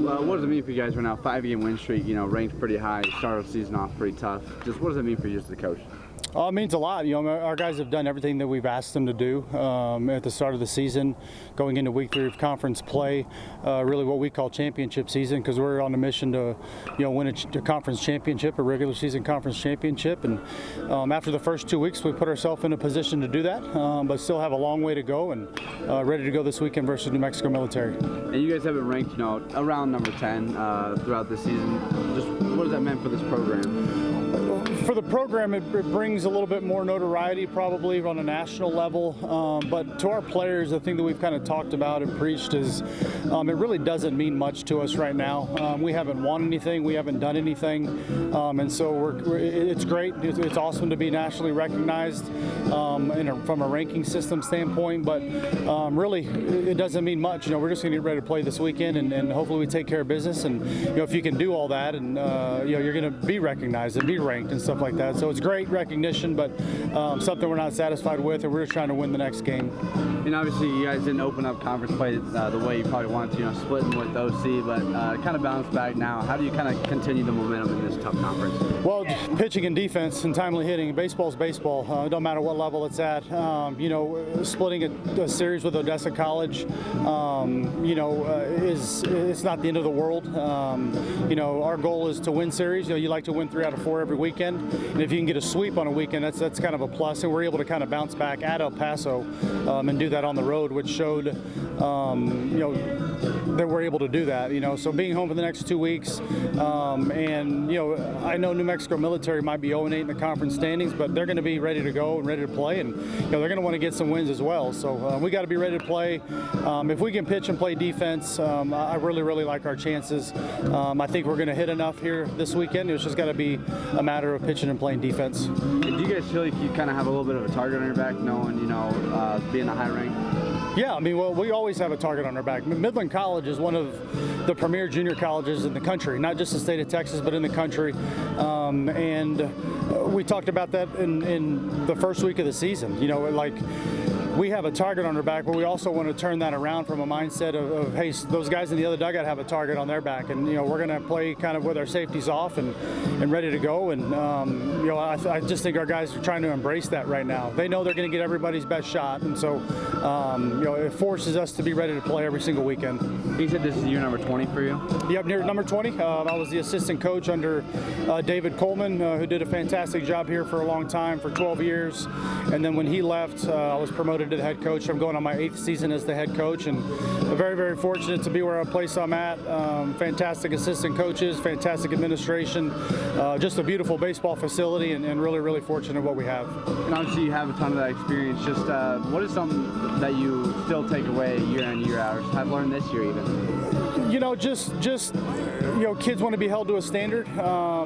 what does it mean for you guys right now? 5-game win streak, ranked pretty high, started the season off pretty tough. Just what does it mean for you as the coach? It means a lot. Our guys have done everything that we've asked them to do at the start of the season, going into week 3 of conference play, really what we call championship season, because we're on a mission to, win a conference championship, a regular season conference championship. And after the first 2 weeks, we put ourselves in a position to do that, but still have a long way to go and ready to go this weekend versus New Mexico Military. And you guys have it ranked, around number 10 throughout the season. Just what does that mean for this program? For the program, it brings a little bit more notoriety probably on a national level, but to our players, the thing that we've kind of talked about and preached is it really doesn't mean much to us right now. We haven't won anything, we haven't done anything, and so it's great. It's awesome to be nationally recognized from a ranking system standpoint, but really it doesn't mean much. We're just going to get ready to play this weekend, and hopefully we take care of business. And if you can do all that, and you're going to be recognized and be ranked and stuff like that. So it's great recognition, but something we're not satisfied with, and we're just trying to win the next game. And obviously you guys didn't open up conference play the way you probably wanted to, splitting with OC, but kind of bounce back now. How do you kind of continue the momentum in this tough conference? Well, pitching and defense and timely hitting. Baseball's baseball. It don't matter what level it's at. Splitting a series with Odessa College, it's not the end of the world. Our goal is to win series. You like to win 3 out of 4 every weekend, and if you can get a sweep on a weekend, that's kind of a plus. And we're able to kind of bounce back at El Paso and do that on the road, which showed that we're able to do that. So being home for the next 2 weeks, and I know New Mexico Military might be 0-8 in the conference standings, but they're going to be ready to go and ready to play, and they're going to want to get some wins as well. So we got to be ready to play. If we can pitch and play defense, I really like our chances. I think we're going to hit enough here this weekend. It's just got to be a matter of pitching and playing defense. And do you guys feel like you kind of have a little bit of a target on your back, knowing being a high rank? Yeah, we always have a target on our back. Midland College is one of the premier junior colleges in the country, not just the state of Texas, but in the country. And we talked about that in the first week of the season. We have a target on our back, but we also want to turn that around from a mindset of hey, those guys in the other dugout have a target on their back, and we're going to play kind of with our safeties off and ready to go. And I just think our guys are trying to embrace that right now. They know they're going to get everybody's best shot, and so it forces us to be ready to play every single weekend. You said this is year number 20 for you? Yep, near number 20. I was the assistant coach under David Coleman, who did a fantastic job here for a long time, for 12 years. And then when he left, I was promoted to the head coach. I'm going on my 8th season as the head coach, and I'm very fortunate to be where I'm at. Fantastic assistant coaches, fantastic administration, just a beautiful baseball facility, and really fortunate what we have. And obviously you have a ton of that experience. Just what is something that you still take away year in, year out, or have learned this year even? Kids want to be held to a standard. I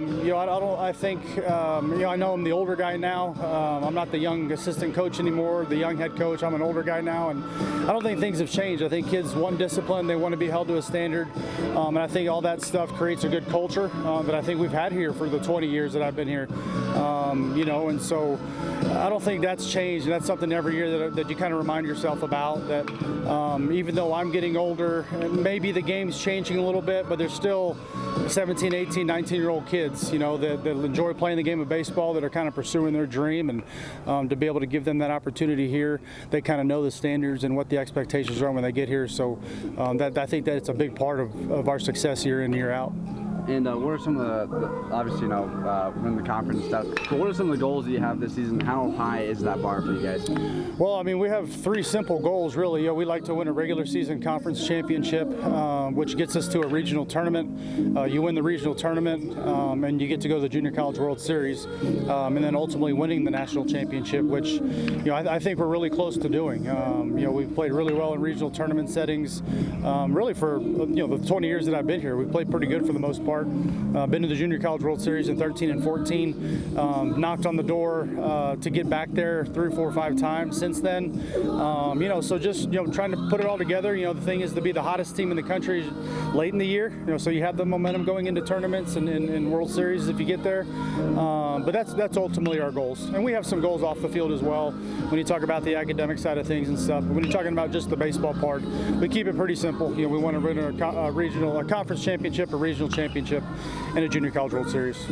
know I'm the older guy now. I'm not the young assistant coach anymore, the young head coach. I'm an older guy now, and I don't think things have changed. I think kids want discipline. They want to be held to a standard, and I think all that stuff creates a good culture that I think we've had here for the 20 years that I've been here. And so I don't think that's changed, and that's something every year that you kind of remind yourself about, that even though I'm getting older, and maybe the game's changing a little bit, but there's still 17, 18, 19-year-old kids, that enjoy playing the game of baseball, that are kind of pursuing their dream, and to be able to give them that opportunity here, they kind of know the standards and what the expectations are when they get here. So I think that it's a big part of our success year in, year out. And what are some of the obviously, win the conference stuff, but what are some of the goals that you have this season? How high is that bar for you guys? Well, we have 3 simple goals, really. We like to win a regular season conference championship, which gets us to a regional tournament. You win the regional tournament, and you get to go to the Junior College World Series, and then ultimately winning the national championship, which, I think we're really close to doing. We've played really well in regional tournament settings. Really for, the 20 years that I've been here, we've played pretty good for the most part. part. Been to the Junior College World Series in 13 and 14. Knocked on the door to get back there 3, 4, 5 times since then. So just trying to put it all together. The thing is to be the hottest team in the country late in the year. So you have the momentum going into tournaments and World Series if you get there. But that's ultimately our goals, and we have some goals off the field as well. When you talk about the academic side of things and stuff, but when you're talking about just the baseball part, we keep it pretty simple. We want to win a conference championship, a regional championship, and a Junior College World Series.